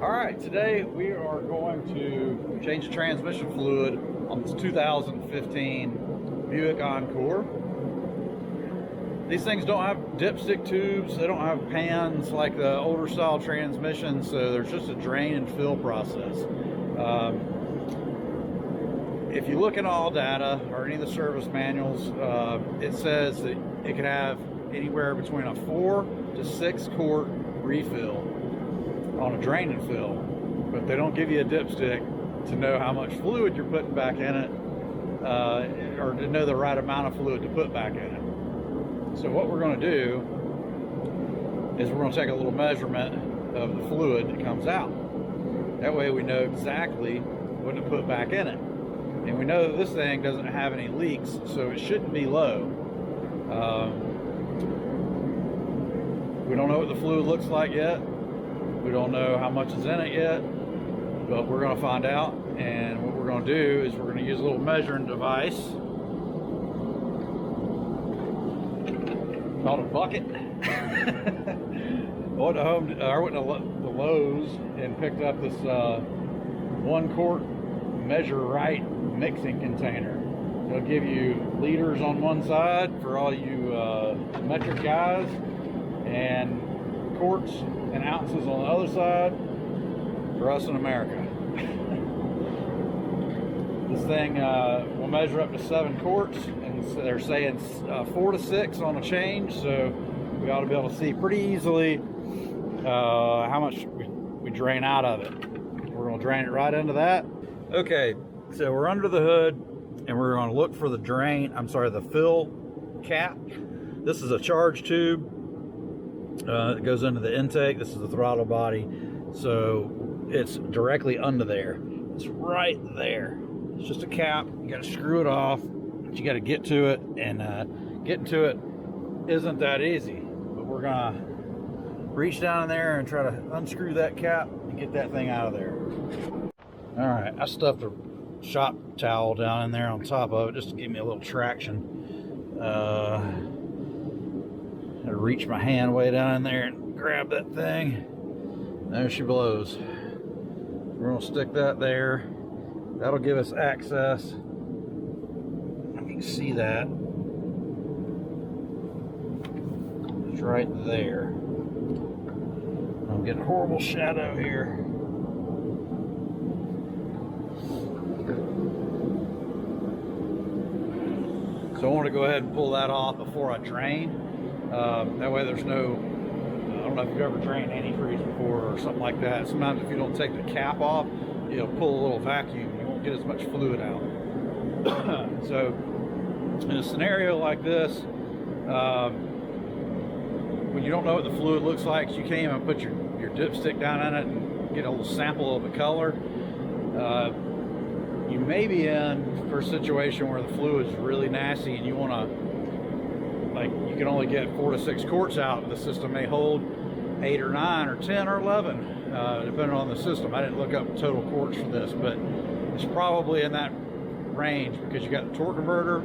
Alright, today we are going to change the transmission fluid on this 2015 Buick Encore. These things don't have dipstick tubes, they don't have pans like the older style transmissions, so there's just a drain and fill process. If you look at all data or any of the service manuals, it says that it could have anywhere between a 4 to 6 quart refill on a drain and fill, but they don't give you a dipstick to know how much fluid you're putting back in it, or to know the right amount of fluid to put back in it. So what we're going to do is we're going to take a little measurement of the fluid that comes out. That way we know exactly what to put back in it. And we know that this thing doesn't have any leaks, so it shouldn't be low. We don't know what the fluid looks like yet. We don't know how much is in it yet, but we're going to find out. And what we're going to do is we're going to use a little measuring device called a bucket. I went to the Lowe's and picked up this 1 quart Measure Right mixing container. It'll give you liters on one side for all you metric guys, and quarts and ounces on the other side for us in America. This thing will measure up to 7 quarts, and they're saying 4 to 6 on a change, so we ought to be able to see pretty easily how much we drain out of it. We're going to drain it right into that. Okay, so we're under the hood and we're going to look for the the fill cap. This is a charge tube that goes into the intake. This is the throttle body, so it's directly under there. It's right there. It's just a cap. You got to screw it off, but you got to get to it, and getting to it isn't that easy. But we're gonna reach down in there and try to unscrew that cap and get that thing out of there. All right, I stuffed a shop towel down in there on top of it just to give me a little traction. I reach my hand way down in there and grab that thing. There she blows. We're gonna stick that there. That'll give us access. You can see that. It's right there. I'm getting a horrible shadow here. So I want to go ahead and pull that off before I drain. That way there's no, I don't know if you've ever drained antifreeze before or something like that. Sometimes if you don't take the cap off, it'll pull a little vacuum. You won't get as much fluid out. So in a scenario like this, when you don't know what the fluid looks like, you can't even put your dipstick down in it and get a little sample of the color. You may be in for a situation where the fluid is really nasty and you want to, like, you can only get 4 to 6 quarts out. The system may hold 8 or 9 or 10 or 11, depending on the system. I didn't look up total quarts for this, but it's probably in that range because you got the torque converter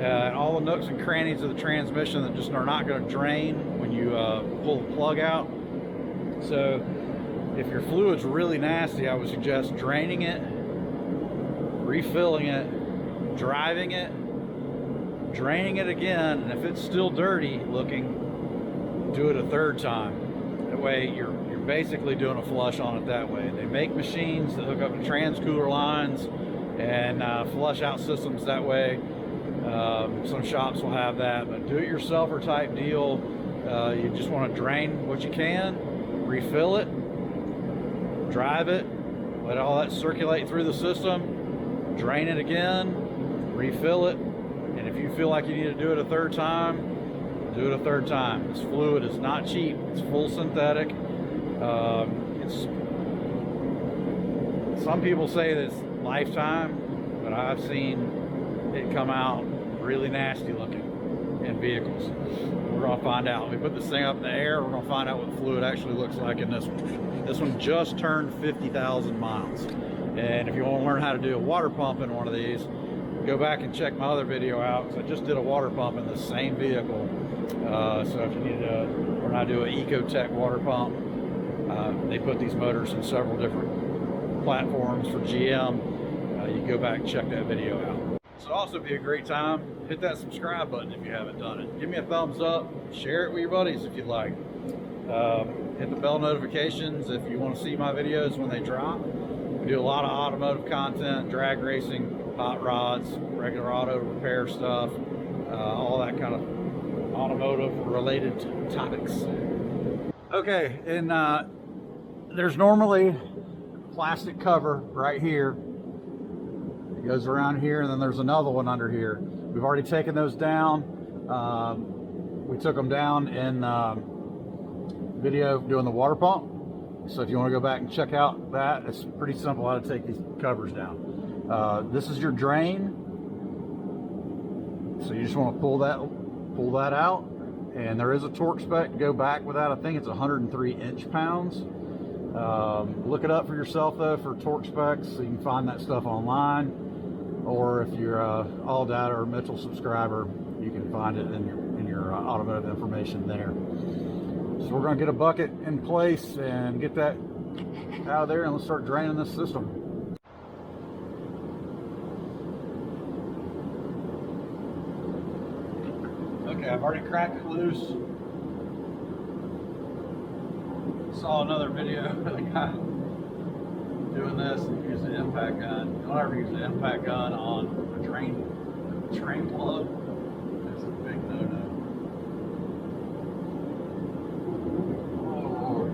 and all the nooks and crannies of the transmission that just are not going to drain when you pull the plug out. So if your fluid's really nasty, I would suggest draining it, refilling it, driving it, draining it again, and if it's still dirty looking, do it a 3rd time. That way you're basically doing a flush on it that way. They make machines that hook up to transcooler lines and flush out systems that way. Some shops will have that, but do-it-yourselfer type deal. You just want to drain what you can, refill it, drive it, let all that circulate through the system, drain it again, refill it, and if you feel like you need to do it a 3rd time, do it a 3rd time. This fluid is not cheap. It's full synthetic. Some people say that it's lifetime, but I've seen it come out really nasty looking in vehicles. We're going to find out. We put this thing up in the air, we're going to find out what the fluid actually looks like in this one. This one just turned 50,000 miles. And if you want to learn how to do a water pump in one of these, go back and check my other video out, because I just did a water pump in the same vehicle. So if you need to learn how to do an Ecotec water pump, They put these motors in several different platforms for GM. You can go back and check that video out. So also be a great time, hit that subscribe button if you haven't done it. Give me a thumbs up, share it with your buddies if you'd like. Hit the bell notifications if you want to see my videos when they drop. We do a lot of automotive content, drag racing, hot rods, regular auto repair stuff, all that kind of automotive related topics. Okay, and there's normally a plastic cover right here. It goes around here, and then there's another one under here. We've already taken those down. We took them down in video doing the water pump. So if you want to go back and check out that, it's pretty simple how to take these covers down. This is your drain. So you just want to pull that out. And there is a torque spec to go back with that. I think it's 103 inch-pounds. Look it up for yourself though for torque specs. So you can find that stuff online. Or if you're a All Data or Mitchell subscriber, you can find it in your automotive information there. So we're going to get a bucket in place and get that out of there, and let's start draining this system. Okay, I've already cracked it loose. Saw another video of a guy doing this and use the impact gun. Don't ever use the impact gun on a drain plug. That's a big no-no. Oh Lord.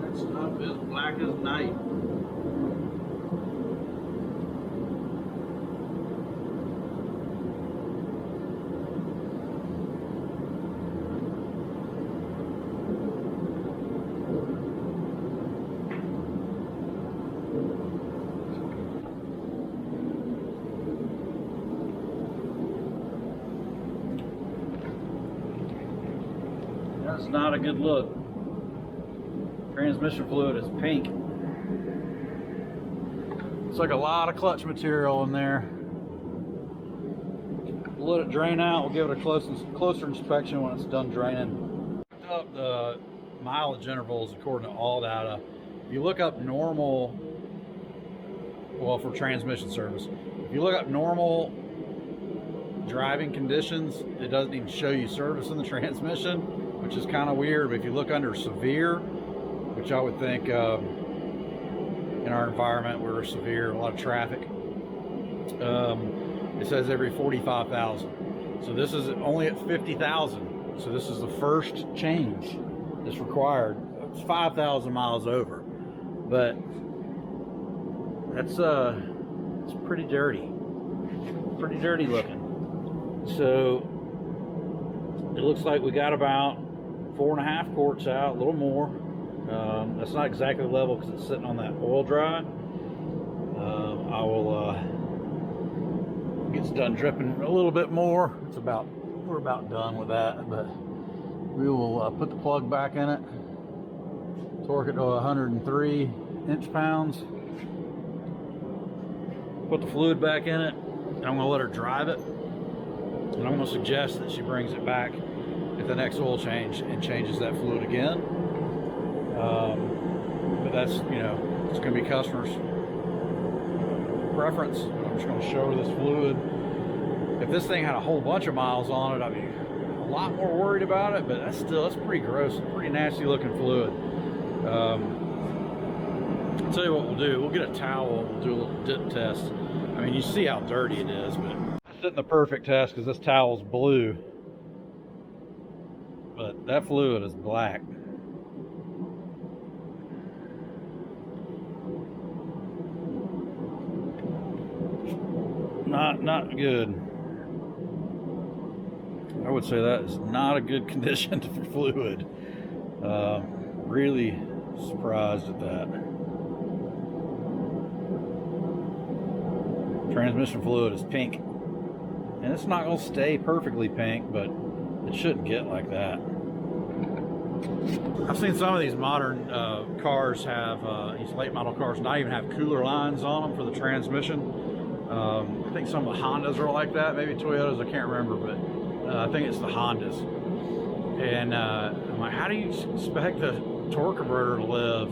That stuff is black as night. That's not a good look. Transmission fluid is pink. It's like a lot of clutch material in there. We'll let it drain out. We'll give it a closer inspection when it's done draining. Up the mileage intervals according to All Data. If you look up normal, well, for transmission service, if you look up normal driving conditions, it doesn't even show you service in the transmission, which is kind of weird. But if you look under severe, which I would think in our environment we're severe, a lot of traffic, it says every 45,000. So this is only at 50,000. So this is the first change that's required. It's 5,000 miles over, but that's it's pretty dirty looking. So it looks like we got about 4.5 quarts out, a little more. That's not exactly the level because it's sitting on that oil dry. I will gets done dripping a little bit more. We're about done with that, but we will put the plug back in it, torque it to 103 inch-pounds, put the fluid back in it, and I'm going to let her drive it. And I'm going to suggest that she brings it back at the next oil change and changes that fluid again. But that's, you know, it's going to be customer's preference. I'm just going to show her this fluid. If this thing had a whole bunch of miles on it, I'd be a lot more worried about it, but that's pretty gross, pretty nasty looking fluid. I'll tell you what we'll do. We'll get a towel, we'll do a little dip test. I mean, you see how dirty it is, but it's not the perfect test because this towel's blue. But that fluid is black. Not good. I would say that is not a good condition for fluid. Really surprised at that. Transmission fluid is pink, and it's not going to stay perfectly pink, but it shouldn't get like that. I've seen some of these modern cars have, these late model cars, not even have cooler lines on them for the transmission. I think some of the Hondas are like that, maybe Toyotas, I can't remember, but I think it's the Hondas. And I'm like, how do you expect the torque converter to live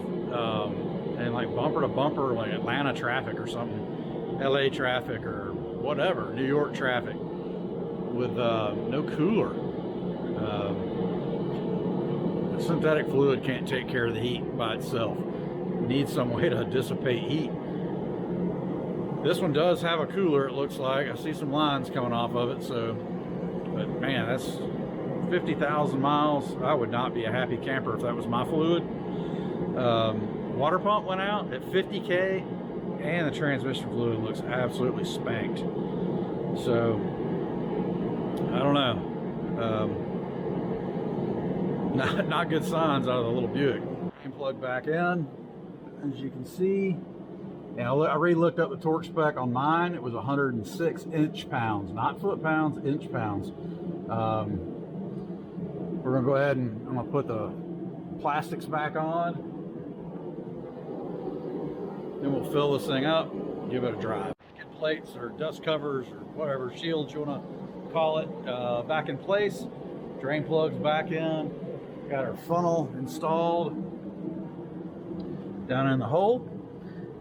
in like bumper to bumper, like Atlanta traffic or something, LA traffic or whatever, New York traffic, with no cooler? The synthetic fluid can't take care of the heat by itself. It needs some way to dissipate heat. This one does have a cooler, it looks like. I see some lines coming off of it, so, but man, that's 50,000 miles. I would not be a happy camper if that was my fluid. Water pump went out at 50K, and the transmission fluid looks absolutely spanked. So, I don't know. Not good signs out of the little Buick. Plug back in, as you can see. And I re-looked up the torque spec on mine. It was 106 inch-pounds, not foot-pounds, inch-pounds. We're gonna go ahead and I'm gonna put the plastics back on. Then we'll fill this thing up, give it a drive. Get plates or dust covers or whatever, shields you wanna call it, back in place. Drain plugs back in. Got our funnel installed down in the hole.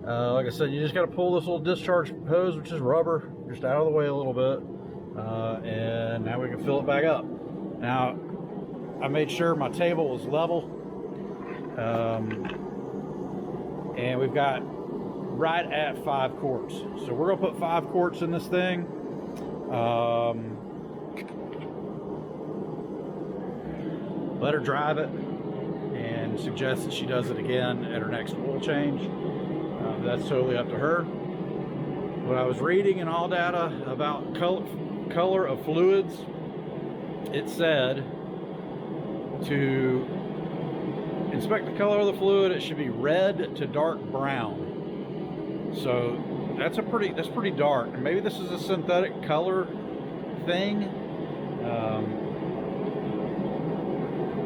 Like I said, you just got to pull this little discharge hose, which is rubber, just out of the way a little bit, and now we can fill it back up. Now, I made sure my table was level, and we've got right at 5 quarts. So we're gonna put 5 quarts in this thing. Let her drive it, and suggest that she does it again at her next oil change. That's totally up to her. When I was reading in all data about color of fluids, it said to inspect the color of the fluid, it should be red to dark brown. So that's pretty dark. And maybe this is a synthetic color thing.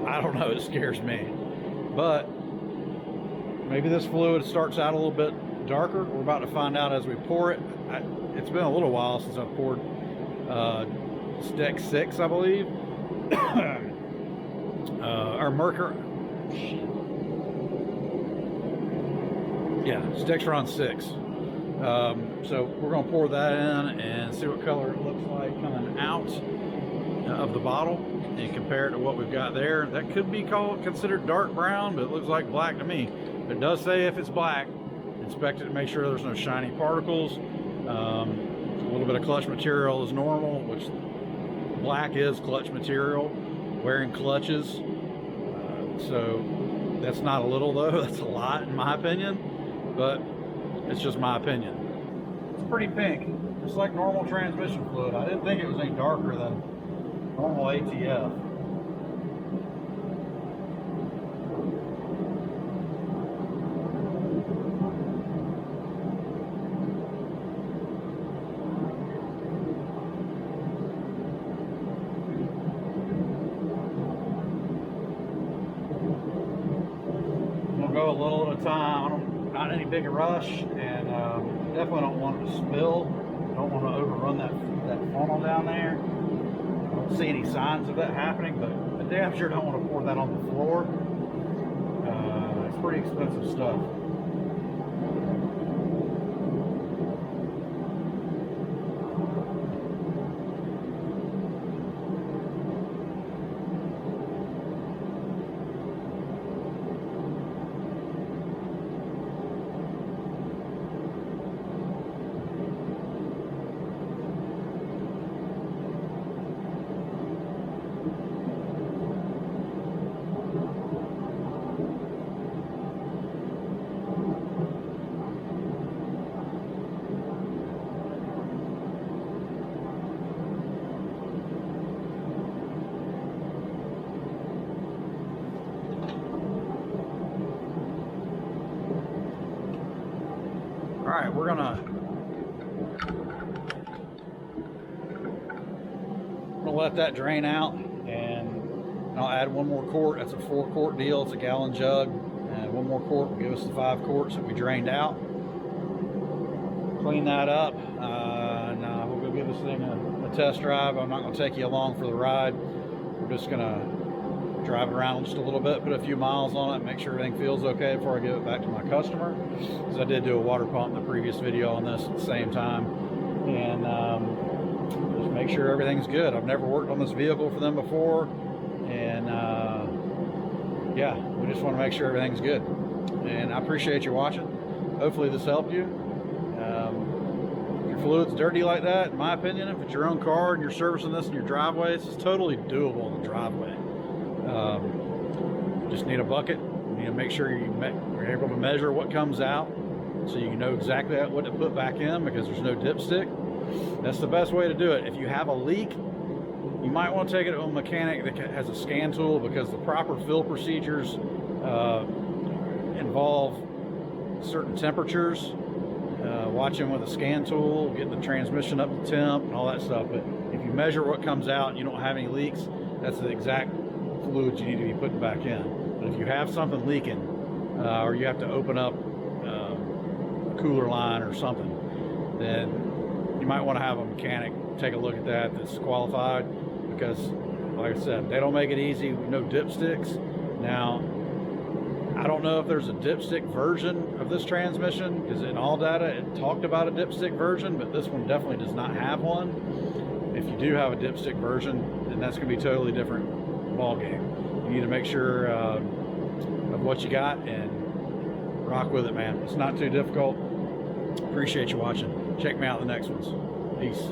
I don't know, it scares me. But maybe this fluid starts out a little bit darker. We're about to find out as we pour it. It's been a little while since I've poured Spec 6, I believe. Our Mercury. Yeah, Specs are on 6. So we're going to pour that in and see what color it looks like coming out of the bottle and compare it to what we've got there. That could be considered dark brown, but it looks like black to me. It does say if it's black, inspect it to make sure there's no shiny particles. A little bit of clutch material is normal, which black is clutch material. Wearing clutches, so that's not a little though, that's a lot in my opinion, but it's just my opinion. It's pretty pink, just like normal transmission fluid. I didn't think it was any darker than normal ATF. Go a little at a time. Not any big rush, and definitely don't want it to spill. Don't want to overrun that funnel down there. I don't see any signs of that happening, but I damn sure don't want to pour that on the floor. It's pretty expensive stuff. All right, we're gonna let that drain out, and I'll add 1 more quart. That's a 4-quart deal. It's a gallon jug, and 1 more quart will give us the 5 quarts that we drained out. clean that up, and we'll go give this thing a test drive. I'm not going to take you along for the ride. We're just going to drive it around just a little bit, put a few miles on it, make sure everything feels okay before I give it back to my customer. Because I did do a water pump in the previous video on this at the same time, and just make sure everything's good. I've never worked on this vehicle for them before, and yeah, we just want to make sure everything's good. And I appreciate you watching. Hopefully this helped you. If your fluid's dirty like that, in my opinion, if it's your own car and you're servicing this in your driveway, it's totally doable in the driveway. Just need a bucket. You need to make sure you're able to measure what comes out, so you know exactly what to put back in, because there's no dipstick. That's the best way to do it. If you have a leak, you might want to take it to a mechanic that has a scan tool, because the proper fill procedures involve certain temperatures, watching with a scan tool, getting the transmission up to temp and all that stuff. But if you measure what comes out and you don't have any leaks, that's the exact fluid you need to be putting back in. But if you have something leaking, or you have to open up a cooler line or something, then you might want to have a mechanic take a look at that's qualified, because like I said, they don't make it easy. No dipsticks. Now, I don't know if there's a dipstick version of this transmission, because in all data it talked about a dipstick version, but this one definitely does not have one. If you do have a dipstick version, then that's going to be a totally different ball game. You need to make sure of what you got and rock with it, man. It's not too difficult. Appreciate you watching. Check me out in the next ones. Peace.